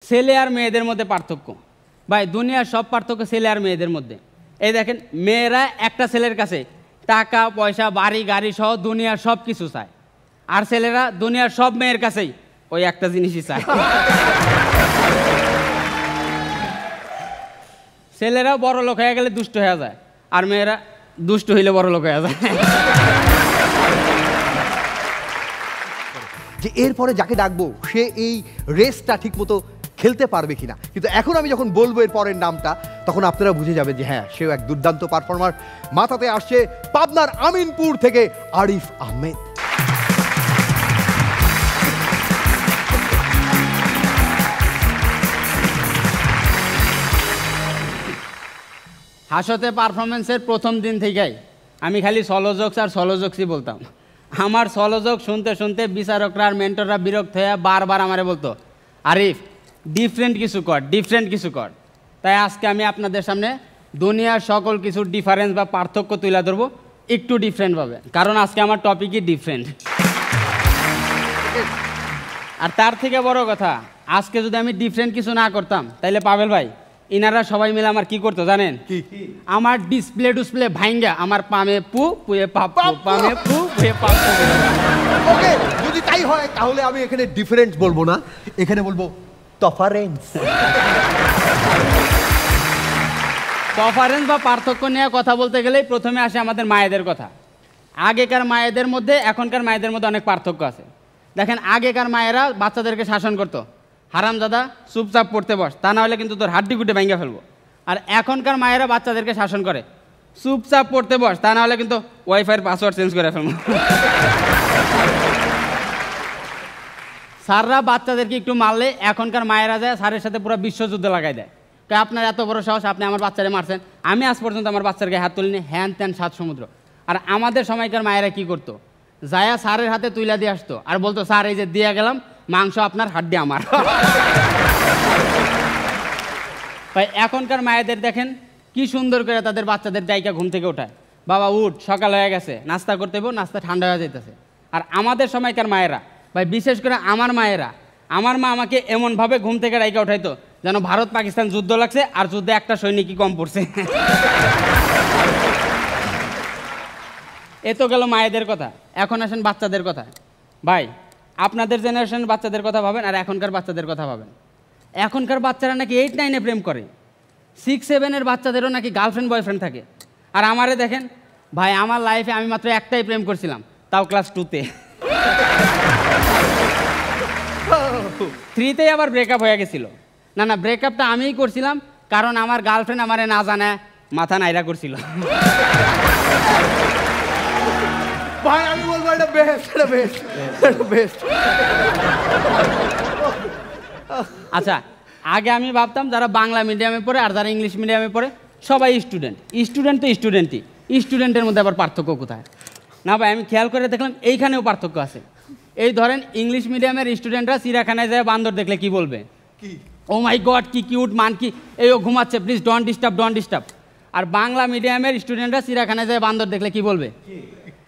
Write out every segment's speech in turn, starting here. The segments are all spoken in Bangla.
ছেলে আর মেয়েদের মধ্যে পার্থক্য ভাই, দুনিয়ার সব পার্থক্য ছেলে আর মেয়েদের মধ্যে। এই দেখেন, মেয়েরা একটা ছেলের কাছে টাকা পয়সা বাড়ি গাড়ি সহ দুনিয়ার সব কিছু চায়, আর ছেলেরা দুনিয়ার সব মেয়ের কাছেই ওই একটা জিনিসই চায়। ছেলেরা বড় লোক হয়ে গেলে দুষ্ট হয়ে যায়, আর মেয়েরা দুষ্ট হইলে বড় লোক হয়ে যায়। যে এরপরে যাকে ডাকবো সে এই রেসটা ঠিক মতো খেলতে পারবে কিনা, কিন্তু এখন আমি যখন বলবো এর পরের নামটা তখন আপনারা বুঝে যাবেন যে হ্যাঁ, সেও এক দুর্দান্ত পারফর্মার। মাথাতে আসছে পাবনার আমিনপুর থেকে আরিফ আহমেদ। হাসতে পারফরমেন্সের প্রথম দিন থেকেই আমি খালি সলো জোকস আর সলো জোকসই বলতাম। আমার সলো জোক শুনতে শুনতে বিচারকরা আর মেন্টররা বিরক্ত হয়ে বারবার আমারে বলতো, আরিফ ডিফারেন্ট কিছু কর, ডিফারেন্ট কিছু কর। তাই আজকে আমি আপনাদের সামনে দুনিয়ার সকল কিছুর ডিফারেন্স বা পার্থক্য তুলে ধরবো একটু ডিফারেন্টভাবে, কারণ আজকে আমার টপিকই ডিফারেন্ট। আর তার থেকে বড় কথা, আজকে যদি আমি ডিফারেন্ট কিছু না করতাম তাহলে পাবেল ভাই ইনারা সবাই মিলে আমার কি করতো জানেন? আমার ডিসপ্লে ভাঙ্গা আমার পামে পু পুয়ে পাপ, পামে পু পুয়ে পাপ। ওকে, যদি তাই হয় তাহলে আমি এখানে ডিফারেন্স বলবো না, এখানে বলবো তফারেন্স। তফারেন্স বা পার্থক্য নিয়ে কথা বলতে গেলেই প্রথমে আসে আমাদের মায়েদের কথা। আগেকার মায়েদের মধ্যে এখনকার মায়েদের মধ্যে অনেক পার্থক্য আছে। দেখেন, আগেকার মায়েরা বাচ্চাদেরকে শাসন করতো, হারামজাদা চুপচাপ পড়তে বস, তা না হলে কিন্তু তোর হাড্ডি গুটে ভেঙে ফেলবো। আর এখনকার মায়েরা বাচ্চাদেরকে শাসন করে, চুপচাপ পড়তে বস, তা না হলে কিন্তু ওয়াইফাইয়ের পাসওয়ার্ড চেঞ্জ করে ফেলবো। স্যাররা বাচ্চাদেরকে একটু মারলে এখনকার মায়েরা যায় স্যারের সাথে পুরো বিশ্বযুদ্ধ লাগাই দেয়। আপনার এত বড় সাহস, আপনি আমার বাচ্চারে মারছেন। আমি আজ পর্যন্ত আমার বাচ্চার গায়ে হাত তুলিনি, হ্যান ত্যান সাত সমুদ্র। আর আমাদের সময়কার মায়েরা কি করতো, যায়া স্যারের হাতে তুইলা দিয়ে আসতো আর বলতো, স্যার এই যে দিয়ে গেলাম, মাংস আপনার, হাড্ডি আমার। ভাই এখনকার মায়েদের দেখেন কি সুন্দর করে তাদের বাচ্চাদের দায়িকা ঘুম থেকে ওঠায়, বাবা উঠ সকাল হয়ে গেছে, নাস্তা করতে হবো, নাস্তা ঠান্ডা হয়ে যাইতেছে। আর আমাদের সময়কার মায়েরা, ভাই বিশেষ করে আমার মায়েরা, আমার মা আমাকে এমনভাবে ঘুম থেকে ডাইকা উঠাইতো যেন ভারত পাকিস্তান যুদ্ধ লাগছে আর যুদ্ধে একটা সৈনিকই কম পড়ছে। এ তো গেল মায়েদের কথা, এখন আসেন বাচ্চাদের কথা। ভাই আপনাদের জেনারেশনের বাচ্চাদের কথা ভাবেন আর এখনকার বাচ্চাদের কথা ভাবেন। এখনকার বাচ্চারা নাকি 8-9-এ প্রেম করে, 6-7-এর বাচ্চাদেরও নাকি গার্লফ্রেন্ড বয়ফ্রেন্ড থাকে। আর আমারে দেখেন ভাই, আমার লাইফে আমি মাত্র একটাই প্রেম করছিলাম, তাও ক্লাস 2-তে। 3-তেই আবার ব্রেকআপ হয়ে গেছিল। না ব্রেকআপটা আমিই করছিলাম, কারণ আমার গার্লফ্রেন্ড আমারে না জানে মাথা নাইরা করছিল। ভাই আমি বলবো এটা বেস্ট, এটা বেস্ট, এটা বেস্ট। আচ্ছা, আগে আমি ভাবতাম যারা বাংলা মিডিয়ামে পড়ে আর যারা ইংলিশ মিডিয়ামে পড়ে সবাই স্টুডেন্ট। স্টুডেন্ট তো স্টুডেন্টই, স্টুডেন্টের মধ্যে আবার পার্থক্য কোথায়? না ভাই, আমি খেয়াল করে দেখলাম এইখানেও পার্থক্য আছে। এই ধরেন ইংলিশ মিডিয়ামের স্টুডেন্টরা চিড়িয়াখানায় যায় বান্দর দেখলে কি বলবে? ও মাই গড কি কিউট মান, কি এই ও ঘুমাচ্ছে, please don't disturb, don't disturb. আর বাংলা মিডিয়ামের স্টুডেন্টরা চিড়িয়াখানায় যায় বান্দর দেখলে কি বলবে?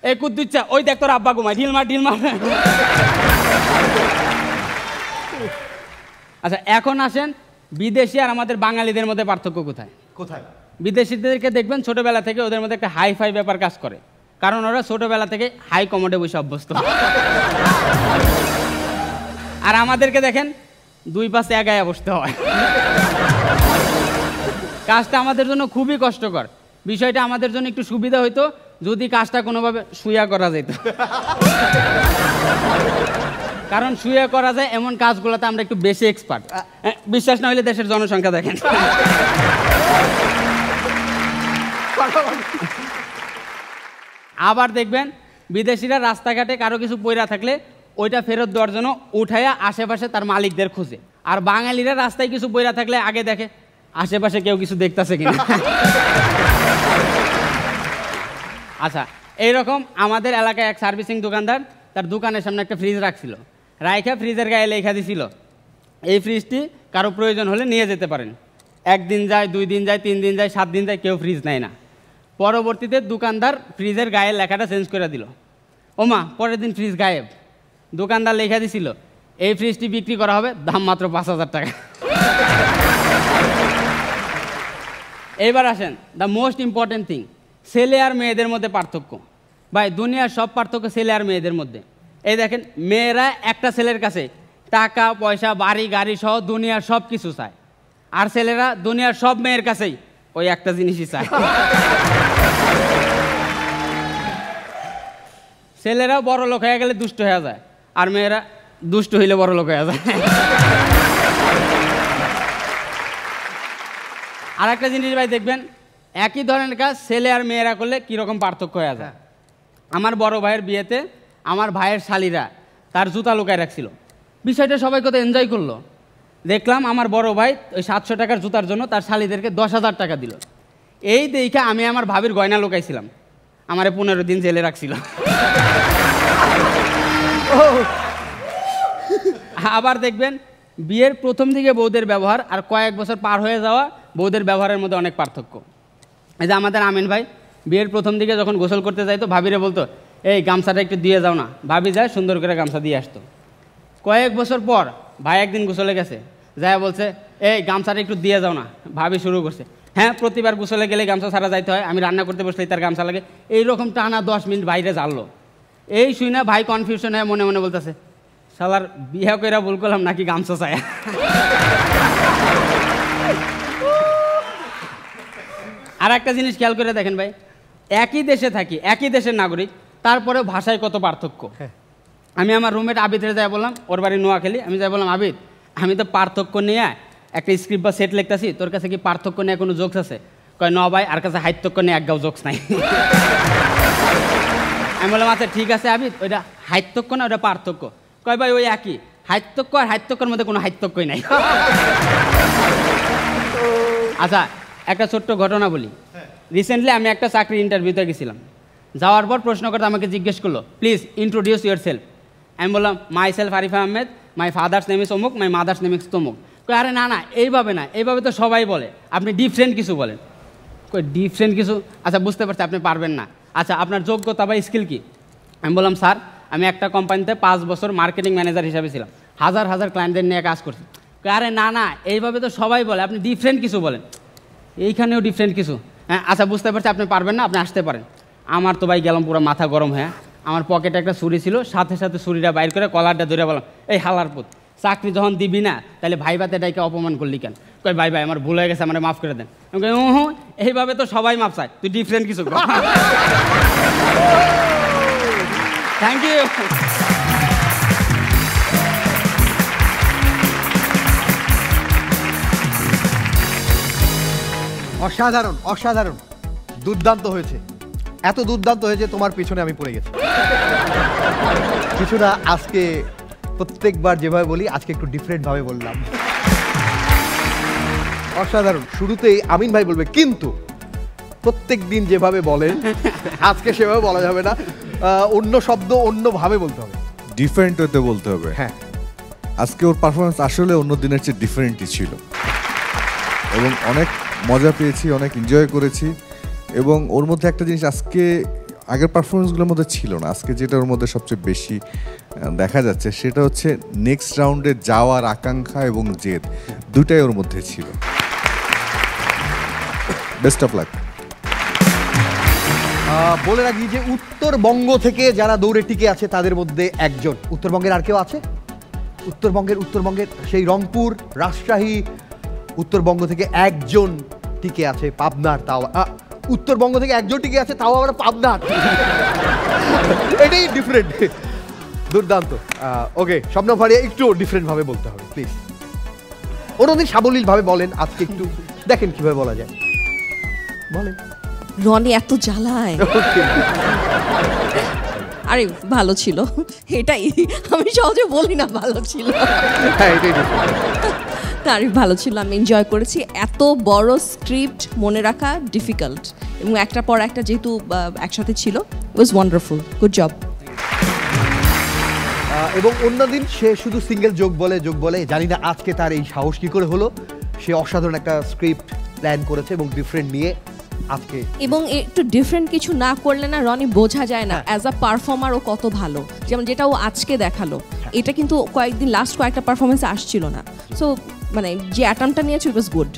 এই কুদ্দুচ্ছা, ওই দেখ তোর আব্বা ঘুমায়, ঢিল মার ঢিল মার। আচ্ছা, এখন আসেন বিদেশি আর আমাদের বাঙালিদের মধ্যে পার্থক্য কোথায়? কোথায়? বিদেশিদেরকে দেখবেন ছোটবেলা থেকে ওদের মধ্যে একটা হাই ফাই ব্যাপার কাজ করে, কারণ ওরা ছোটবেলা থেকে হাই কমোডে বসে অভ্যস্ত। আর আমাদেরকে দেখেন 2 পাশে এগায় বসতে হয়। কাজটা আমাদের জন্য খুবই কষ্টকর। বিষয়টা আমাদের জন্য একটু সুবিধা হইতো যদি কাজটা কোনোভাবে শুয়া করা যেত, কারণ শুয়ে করা যায় এমন কাজগুলোতে আমরা একটু বেশি এক্সপার্ট। বিশ্বাস না হলে দেশের জনসংখ্যা দেখেন। আবার দেখবেন বিদেশিরা রাস্তাঘাটে কারো কিছু পয়রা থাকলে ওইটা ফেরত দেওয়ার জন্য উঠাইয়া আশেপাশে তার মালিকদের খুঁজে। আর বাঙালিরা রাস্তায় কিছু পয়রা থাকলে আগে দেখে আশেপাশে কেউ কিছু দেখতেছে কিনা। আচ্ছা, এইরকম আমাদের এলাকায় এক সার্ভিসিং দোকানদার তার দোকানের সামনে একটা ফ্রিজ রাখছিল, রাইখা ফ্রিজের গায়ে লেখা দিছিল, এই ফ্রিজটি কারো প্রয়োজন হলে নিয়ে যেতে পারেন। 1 দিন যায়, 2 দিন যায়, 3 দিন যায়, 7 দিন যায়, কেউ ফ্রিজ নেয় না। পরবর্তীতে দোকানদার ফ্রিজের গায়ে লেখাটা চেঞ্জ করে দিল। ওমা, পরের দিন ফ্রিজ গায়েব। দোকানদার লেখা দিছিল, এই ফ্রিজটি বিক্রি করা হবে, দাম মাত্র 5,000 টাকা। এইবার আসেন দ্য মোস্ট ইম্পর্টেন্ট থিং, ছেলে আর মেয়েদের মধ্যে পার্থক্য। ভাই দুনিয়ার সব পার্থক্য ছেলে আর মেয়েদের মধ্যে। এই দেখেন, মেয়েরা একটা ছেলের কাছে টাকা পয়সা বাড়ি গাড়ি সহ দুনিয়ার সব কিছু চায়, আর ছেলেরা দুনিয়ার সব মেয়ের কাছেই ওই একটা জিনিসই চায়। ছেলেরা বড় লোক হয়ে গেলে দুষ্ট হয়ে যায়, আর মেয়েরা দুষ্ট হইলে বড় লোক হয়ে যায়। আর একটা জিনিস ভাই দেখবেন, একই ধরনের কাজ ছেলে আর মেয়েরা করলে কীরকম পার্থক্য হয়ে যায়। আমার বড় ভাইয়ের বিয়েতে আমার ভাইয়ের শালিরা তার জুতা লুকায় রাখছিল। বিষয়টা সবাই কত এনজয় করলো। দেখলাম আমার বড় ভাই ওই 700 টাকার জুতার জন্য তার শালিদেরকে 10,000 টাকা দিল। এই দেখে আমি আমার ভাবির গয়না লুকাইছিলাম, আমারে 15 দিন জেলে রাখছিল। আবার দেখবেন বিয়ের প্রথম দিকে বউদের ব্যবহার আর কয়েক বছর পার হয়ে যাওয়া বউদের ব্যবহারের মধ্যে অনেক পার্থক্য। এই যে আমাদের আমিন ভাই বিয়ের প্রথম দিকে যখন গোসল করতে যাইতো ভাবিরে বলতো, এই গামছাটা একটু দিয়ে যাও না। ভাবি যায় সুন্দর করে গামছা দিয়ে আসতো। কয়েক বছর পর ভাই একদিন গোসলে গেছে, যায় বলছে, এই গামছাটা একটু দিয়ে যাও না। ভাবি শুরু করছে, হ্যাঁ প্রতিবার গোসলে গেলে গামছা ছাড়া যাইতে হয়, আমি রান্না করতে বসলেই তার গামছা লাগে। এইরকম টানা 10 মিনিট বাইরে জানলো। এই শুই না ভাই কনফিউশন হয়ে মনে মনে বলতেছে, শালার বিয়া কইরা ভুল করলাম নাকি গামছা চায়। আর একটা জিনিস খেয়াল করে দেখেন ভাই, একই দেশে থাকি, একই দেশের নাগরিক, তারপরে ভাষায় কত পার্থক্য। আমি আমার রুমমেট আবিদের যাই বললাম, ওর বাড়ি নোয়াখালী, আমি যাই বললাম, আবিদ আমি তো পার্থক্য নিয়ে একটা স্ক্রিপ্ট বা সেট লিখতেছি, তোর কাছে কি পার্থক্য নিয়ে কোনো জোকস আছে? কয় ন ভাই, আর কাছে হাইত্যক্য নিয়ে একগাও জোকস নাই। আমি বললাম আচ্ছা ঠিক আছে আবিদ, ওইটা হাইত্যক্য না ওটা পার্থক্য? কয় ভাই ওই একই, হাইত্যক্য আর হাইত্যক্যর মধ্যে কোনো হাইত্যক্যই নাই। আচ্ছা একটা ছোট্ট ঘটনা বলি। রিসেন্টলি আমি একটা চাকরি ইন্টারভিউতে গেছিলাম। যাওয়ার পর প্রশ্নকর্তা আমাকে জিজ্ঞেস করলো, প্লিজ ইন্ট্রোডিউস ইউর সেলফ। আমি বললাম, my self Arif Ahmed, my father's name is অমুক, মাই মাদার্স নেম ইজ তমুক। কই আরে না না এইভাবে না, এইভাবে তো সবাই বলে, আপনি ডিফারেন্ট কিছু বলেন। কই ডিফারেন্ট কিছু? আচ্ছা বুঝতে পারছি আপনি পারবেন না। আচ্ছা আপনার যোগ্যতা বা স্কিল কি? আমি বললাম, স্যার আমি একটা কোম্পানিতে 5 বছর মার্কেটিং ম্যানেজার হিসাবে ছিলাম, হাজার হাজার ক্লায়েন্টদের নিয়ে কাজ করছি। আরে না না এইভাবে তো সবাই বলে, আপনি ডিফারেন্ট কিছু বলেন। এইখানেও ডিফারেন্ট কিছু? হ্যাঁ আচ্ছা বুঝতে পারছি আপনি পারবেন না, আপনি আসতে পারেন। আমার তো ভাই গেলাম পুরো মাথা গরম হয়ে। আমার পকেটে একটা ছুরি ছিল, সাথে সাথে ছুরিটা বাইর করে কলারটা ধরে বললাম, এই হালার পুত, চাকরি যখন দিবি না তাহলে ভাই ভাতে ডাইকে অপমান করলি কেন? কই ভাই ভাই আমার ভুল হয়ে গেছে, আমার মাফ করে দেন। আমি কই এইভাবে তো সবাই মাফ চায়, তুই ডিফারেন্ট কিছু কর। Thank you. অসাধারণ অসাধারণ, দুর্দান্ত হয়েছে, এত দুর্দান্ত হয়েছে তোমার পিছনে আমি পড়ে গেছি। কিছু না, আজকে প্রত্যেকবার যেভাবে বলি আজকে একটু ডিফারেন্ট ভাবে বললাম। অসাধারণ। শুরুতেই আমিন ভাই বলবে, কিন্তু প্রত্যেক দিন যেভাবে বলেন আজকে সেভাবে বলা যাবে না, অন্য শব্দ অন্যভাবে বলতে হবে, ডিফারেন্ট হতে বলতে হবে। হ্যাঁ আজকে ওর পারফরমেন্স আসলে অন্য দিনের চেয়ে ডিফারেন্টই ছিল এবং অনেক মজা পেয়েছি, অনেক এনজয় করেছি। এবং ওর মধ্যে একটা জিনিস আজকে আগের পারফরমেন্সগুলোর মধ্যে ছিল না, আজকে যেটা ওর মধ্যে সবচেয়ে বেশি দেখা যাচ্ছে সেটা হচ্ছে নেক্সট রাউন্ডে যাওয়ার আকাঙ্ক্ষা এবং জেদ, দুটাই ওর মধ্যে ছিল। Best of luck. বলে রাখি যে উত্তরবঙ্গ থেকে যারা দৌড়ে টিকে আছে তাদের মধ্যে একজন। উত্তরবঙ্গের আর কেউ আছে? উত্তরবঙ্গের সেই রংপুর, রাজশাহী, উত্তরবঙ্গ থেকে একজন টিকে আছে, পাবনার। তাও উত্তরবঙ্গ থেকে একজন টিকে আছে, তাও আবার পাবনার। এটাই ডিফারেন্ট, দুর্দান্ত। ওকে, স্বপ্ন ফারিয়া একটু ডিফারেন্ট ভাবে বলতে হবে প্লিজ। অন্যদিন সাবলীল ভাবে বলেন, আজকে একটু দেখেন কিভাবে বলা যায়, বলেন। রনি এত জ্বালায়। আরে ভালো ছিল, এটাই আমি সহজে বলি না, ভালো ছিল। হ্যাঁ এটাই আরে ভালো ছিল, আমি এনজয় করেছি। এত বড় স্ক্রিপ্ট মনে রাখা ডিফিকাল্ট, এবং একটার পর একটা যেহেতু একসাথে ছিল, ইট ওয়াজ ওয়ান্ডারফুল, গুড জব। এবং অন্যদিন সে শুধু সিঙ্গেল যোগ বলে, জানি না আজকে তার এই সাহস কি করে হলো। সে অসাধারণ একটা স্ক্রিপ্ট প্ল্যান করেছে এবং ডিফারেন্ট নিয়ে আজকে, এবং একটু ডিফারেন্ট কিছু না করলে না রনি বোঝা যায় না অ্যাজ আ পারফর্মার ও কত ভালো, যেমন যেটা ও আজকে দেখালো। এটা কিন্তু লাস্ট কয়েকটা পারফরমেন্সে আসছিল না। সো মানে যে অ্যাটাম্পটা নিয়েছে ইট ওয়াজ গুড।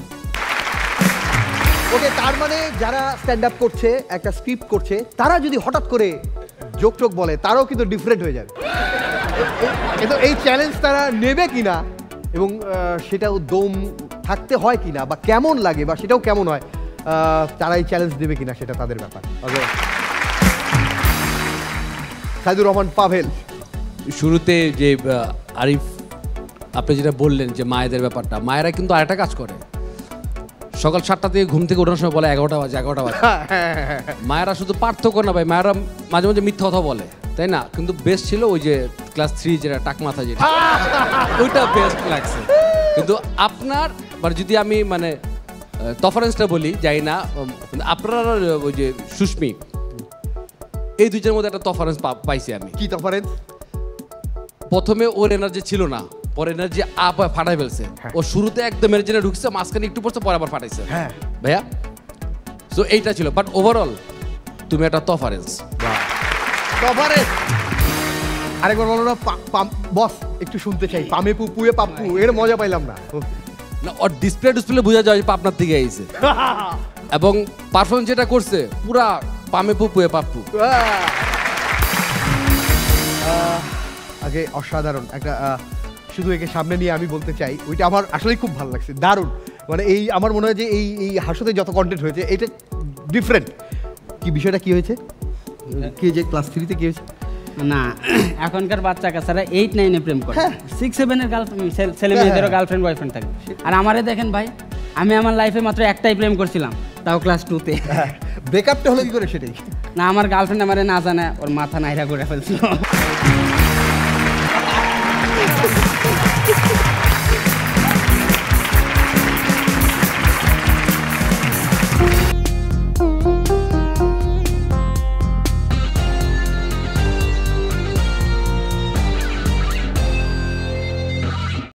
ওকে, তার মানে যারা স্ট্যান্ড আপ করছে, একটা স্ক্রিপ্ট করছে, তারা যদি হঠাৎ করে জোক টোক বলে, তারাও কিন্তু ডিফারেন্ট হয়ে যাবে। কিন্তু এই চ্যালেঞ্জ তারা নেবে কিনা এবং সেটাও দম থাকতে হয় কিনা বা কেমন লাগে বা সেটাও কেমন হয়, তারা এই চ্যালেঞ্জ দেবে কিনা সেটা তাদের ব্যাপার। ওকে, সাইদুর রহমান পাভেল। শুরুতে যে আরিফ আপনি যেটা বললেন যে মায়েদের ব্যাপারটা, মায়েরা কিন্তু আরেকটা কাজ করে, সকাল 7টা থেকে ঘুম থেকে ওঠার সময় বলে 11টা বাজে 11টা বাজে। মায়েরা শুধু পার্থক্য না ভাই, মায়েরা মাঝে মাঝে মিথ্যা কথা বলে, তাই না? কিন্তু বেস্ট ছিল ওই যে ক্লাস 3 যেটা টাক মাথা, যেটা ওইটা বেস্ট লাগছে। কিন্তু আপনার মানে যদি আমি মানে তফারেন্সটা বলি যাই না, আপনার ওই যে সুস্মি, এই দুইজনের মধ্যে একটা তফারেন্স পাইছি আমি। কি তফারেন্স? প্রথমে ওর এনার্জি ছিল না, পরে এনার্জি আপ ফাটাই ফেলছে। ও শুরুতে একদম এনার্জি ঢুকছে, মাঝখানে একটু পড়ছে, পরে আবার ফাটাইছে। হ্যাঁ ভাইয়া, সো এইটা ছিল, বাট ওভারঅল তুমি একটা তফারেন্স। তফারেন্স আরেকবার বলো না, বস একটু শুনতে চাই। পামে পুপুয়ে পাপ্পু, এর মজা পাইলাম না। না, ওর ডিসপ্লে বুঝা যায় যে আপনার দিকে আইছে, এবং পারফরমেন্স যেটা করছে পুরা পামে পুপুয়ে পাপ্পু। আগে অসাধারণ একটা, শুধু একে সামনে নিয়ে আমি বলতে চাই, ওইটা আমার আসলেই খুব ভালো লাগছে, দারুণ। মানে এই আমার মনে হয় যে এই হাসতে যত কন্টেন্ট হয়েছে এটা ডিফারেন্ট। কি বিষয়টা কি হয়েছে, কি যে ক্লাস 3-তে কি হয়েছে? না, এখনকার বাচ্চা কাচ্চারা 8-9-এ প্রেম করে, 6-7-এর গার্লফ্রেন্ড, ছেলে মেয়েদেরও গার্লফ্রেন্ড বয়ফ্রেন্ড থাকে। আর আমারে দেখেন ভাই, আমি আমার লাইফে মাত্র একটাই প্রেম করছিলাম, তাও ক্লাস 2-তে। ব্রেকআপটা হলো কি করে সেটাই? না, আমার গার্লফ্রেন্ড আমারে না জানে ওর মাথা নাইরা করে ফেলছিল।